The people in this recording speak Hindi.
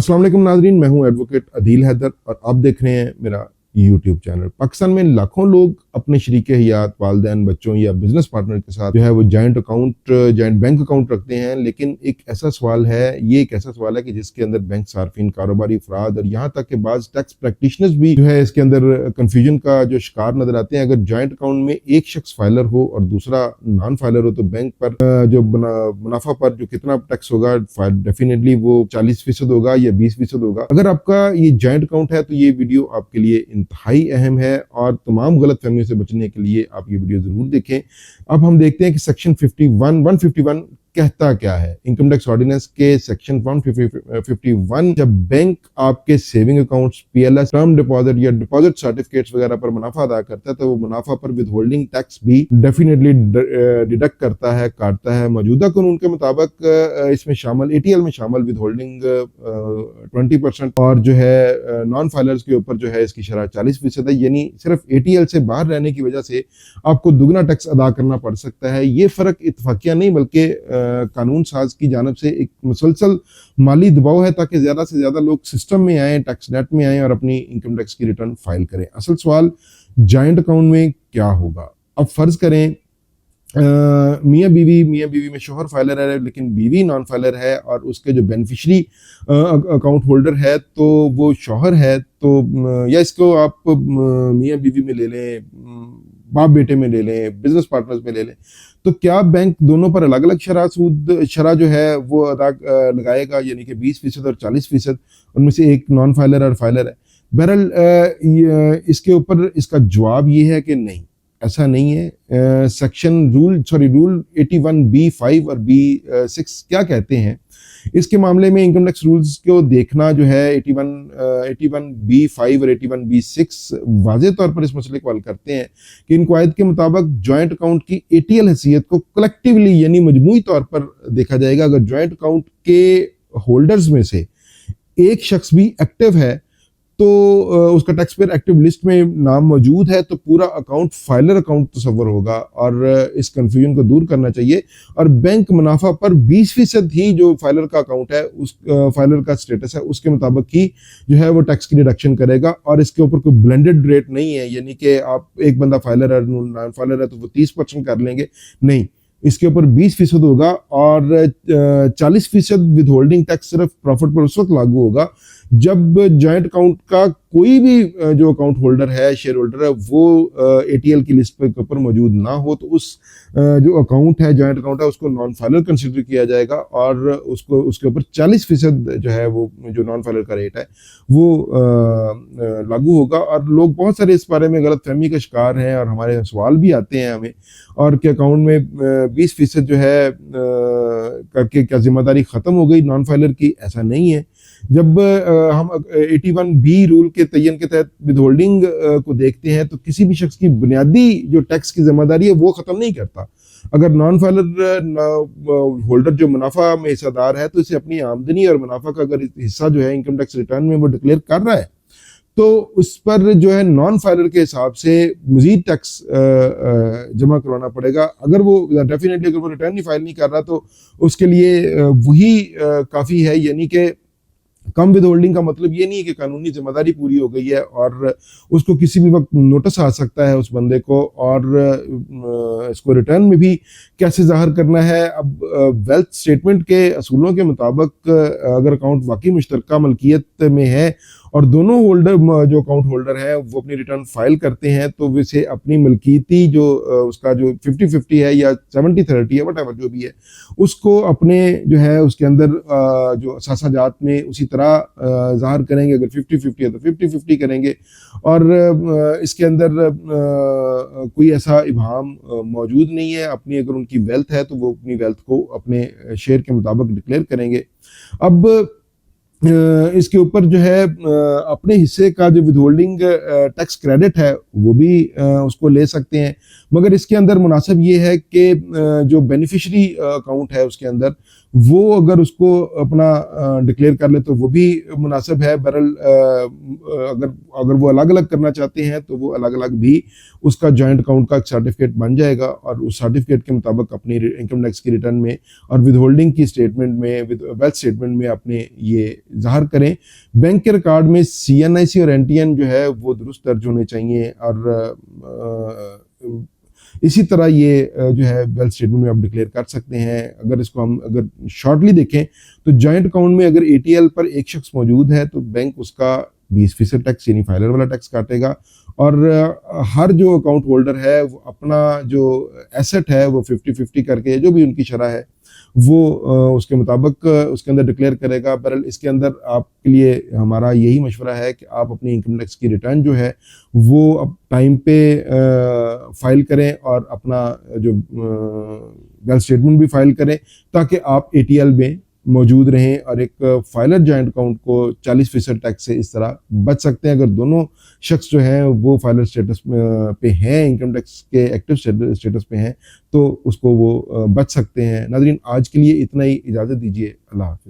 अस्सलाम वालेकुम नाज़रीन, मैं हूं एडवोकेट अदील हैदर और आप देख रहे हैं मेरा यूट्यूब चैनल। पाकिस्तान में लाखों लोग अपने शरीके हयात, वालिदैन, बच्चों या बिजनेस पार्टनर के साथ जो है वो जॉइंट बैंक अकाउंट रखते हैं। लेकिन एक ऐसा सवाल है, ये एक ऐसा सवाल है कि जिसके अंदर बैंक सार्फिन, कारोबारी अफराद और यहाँ तक कि बाज़ टैक्स प्रैक्टिशनर्स भी जो है इसके अंदर कन्फ्यूजन का जो शिकार नजर आते हैं। अगर जॉइंट अकाउंट में एक शख्स फाइलर हो और दूसरा नॉन फाइलर हो तो बैंक पर जो मुनाफा पर जो कितना टैक्स होगा, डेफिनेटली वो 40% होगा या 20% होगा। अगर आपका ये जॉइंट अकाउंट है तो ये वीडियो आपके लिए इंतहाई अहम है और तमाम गलत फहमियों से बचने के लिए आप ये वीडियो जरूर देखें। अब हम देखते हैं कि सेक्शन 151 कहता क्या है। इनकम टैक्स ऑर्डिनेंस के सेक्शन 151, जब बैंक आपके saving accounts, PLS, term deposit या डिपॉजिट सर्टिफिकेट्स वगैरह पर मुनाफा अदा करता है तो वो मुनाफा पर विद होल्डिंग टैक्स भी डेफिनेटली डिडक्ट करता है, काटता है। मौजूदा कानून के मुताबिक इसमें शामिल एटीएल में शामिल विद होल्डिंग 20% और जो है नॉन फाइलर्स के ऊपर जो है इसकी शरह 40% है। यानी सिर्फ एटीएल से बाहर रहने की वजह से आपको दुगना टैक्स अदा करना पड़ सकता है। ये फर्क इत्तफाकिया नहीं बल्कि कानून साज की जानिब से एक मुसलसल माली दबाव है ताकि ज्यादा से ज्यादा लोग सिस्टम में आए, टैक्स नेट में आए और अपनी इनकम टैक्स की रिटर्न फाइल करें। असल सवाल जॉइंट अकाउंट में क्या होगा। अब फर्ज करें मियाँ बीवी में शोहर फाइलर है लेकिन बीवी नॉन फाइलर है और उसके जो बेनिफिशरी अकाउंट होल्डर है तो वो शोहर है, तो या इसको आप मियाँ बीवी में ले लें, बाप बेटे में ले लें, बिजनेस पार्टनर्स में ले लें, तो क्या बैंक दोनों पर अलग अलग शरह जो है वो अदा लगाएगा, यानी कि 20% और 40%, उनमें से एक नॉन फाइलर और फाइलर है। बहरहाल इसके ऊपर इसका जवाब ये है कि नहीं, ऐसा नहीं है। रूल 81B5 और B6 क्या कहते हैं इसके मामले में। इनकम टैक्स रूल्स को देखना जो है 81B5 और 81B6 वाज़ेह तौर पर इस मसले को हल करते हैं कि इन कवायद के मुताबिक जॉइंट अकाउंट की एटीएल हैसियत को कलेक्टिवली यानी मजमूई तौर पर देखा जाएगा। अगर जॉइंट अकाउंट के होल्डर्स में से एक शख्स भी एक्टिव है तो उसका टैक्स पेयर एक्टिव लिस्ट में नाम मौजूद है तो पूरा अकाउंट फाइलर अकाउंट तस्वर होगा और इस कंफ्यूजन को दूर करना चाहिए। और बैंक मुनाफा पर 20% ही जो फाइलर का अकाउंट है, उस फाइलर का स्टेटस है, उसके मुताबिक ही जो है वो टैक्स की डिडक्शन करेगा और इसके ऊपर कोई ब्लेंडेड रेट नहीं है, यानी कि आप एक बंदा फाइलर है, नॉन फाइलर है तो वो 30% कर लेंगे, नहीं, इसके ऊपर 20% होगा और 40% विद होल्डिंग टैक्स सिर्फ प्रॉफिट पर उस वक्त लागू होगा जब जॉइंट अकाउंट का कोई भी जो अकाउंट होल्डर है, शेयर होल्डर है, वो एटीएल की लिस्ट के ऊपर मौजूद ना हो तो उस जो अकाउंट है, जॉइंट अकाउंट है, उसको नॉन फाइलर कंसिडर किया जाएगा और उसको उसके ऊपर 40% जो है वो जो नॉन फाइलर का रेट है वो लागू होगा। और लोग बहुत सारे इस बारे में गलत फहमी का शिकार हैं और हमारे सवाल भी आते हैं हमें और कि अकाउंट में 20% जो है करके क्या जिम्मेदारी ख़त्म हो गई नॉन फाइलर की। ऐसा नहीं है। जब हम 81B रूल के तयन के तहत विद होल्डिंग को देखते हैं तो किसी भी शख्स की बुनियादी जो टैक्स की जिम्मेदारी है वो ख़त्म नहीं करता। अगर नॉन फाइलर होल्डर जो मुनाफा में हिस्सेदार है तो इसे अपनी आमदनी और मुनाफा का अगर हिस्सा जो है इनकम टैक्स रिटर्न में वो डिक्लेयर कर रहा है तो उस पर जो है नॉन फाइलर के हिसाब से मजीद टैक्स जमा करवाना पड़ेगा। अगर वो डेफिनेटली अगर वो रिटर्न ही फाइल नहीं कर रहा तो उसके लिए वही काफ़ी है, यानी कि कम विद होल्डिंग का मतलब ये नहीं है कि कानूनी जिम्मेदारी पूरी हो गई है और उसको किसी भी वक्त नोटिस आ सकता है उस बंदे को और इसको रिटर्न में भी कैसे जाहिर करना है। अब वेल्थ स्टेटमेंट के असूलों के मुताबिक अगर अकाउंट वाकई मुश्तरका मलकियत में है और दोनों होल्डर जो अकाउंट होल्डर है वो अपनी रिटर्न फाइल करते हैं तो वैसे अपनी मलकियती जो उसका जो 50-50 है या 70-30 है, वट जो भी है, उसको अपने जो है उसके अंदर जो असासाजात में उसी तरह जाहिर करेंगे। अगर 50-50 है तो 50-50 करेंगे और इसके अंदर कोई ऐसा इबाहम मौजूद नहीं है। अपनी अगर उनकी वेल्थ है तो वो अपनी वेल्थ को अपने शेयर के मुताबिक डिक्लेयर करेंगे। अब इसके ऊपर जो है अपने हिस्से का जो विद होल्डिंग टैक्स क्रेडिट है वो भी उसको ले सकते हैं, मगर इसके अंदर मुनासिब ये है कि जो बेनिफिशरी अकाउंट है उसके अंदर वो अगर उसको अपना डिक्लेयर कर ले तो वो भी मुनासिब है। बहरहाल अगर अगर वो अलग अलग करना चाहते हैं तो वो अलग अलग भी उसका जॉइंट अकाउंट का एक सर्टिफिकेट बन जाएगा, और उस सर्टिफिकेट के मुताबिक अपनी इनकम टैक्स की रिटर्न में और विद होल्डिंग की स्टेटमेंट में, विद वेल्थ स्टेटमेंट में अपने ये ज़ाहिर करें। बैंक के रिकॉर्ड में CNIC और NTN जो है वो दुरुस्त दर्ज होने चाहिए, और इसी तरह ये जो है वेल्थ स्टेटमेंट में आप डिक्लेयर कर सकते हैं। अगर इसको हम अगर शॉर्टली देखें तो जॉइंट अकाउंट में अगर ATL पर एक शख्स मौजूद है तो बैंक उसका 20% टैक्स यानी फाइलर वाला टैक्स काटेगा, और हर जो अकाउंट होल्डर है वो अपना जो एसेट है वो 50-50 करके जो भी उनकी शरह है वो उसके मुताबिक उसके अंदर डिक्लेयर करेगा। बहरहाल इसके अंदर आपके लिए हमारा यही मशवरा है कि आप अपनी इनकम टैक्स की रिटर्न जो है वो अब टाइम पे फाइल करें, और अपना जो वेल्थ स्टेटमेंट भी फाइल करें, ताकि आप ATL में मौजूद रहें और एक फाइलर जॉइंट अकाउंट को 40% टैक्स से इस तरह बच सकते हैं। अगर दोनों शख्स जो हैं वो फाइलर स्टेटस पे हैं, इनकम टैक्स के एक्टिव स्टेटस पे हैं, तो उसको वो बच सकते हैं। नाज़रीन, आज के लिए इतना ही, इजाज़त दीजिए। अल्लाह हाफ़िज़।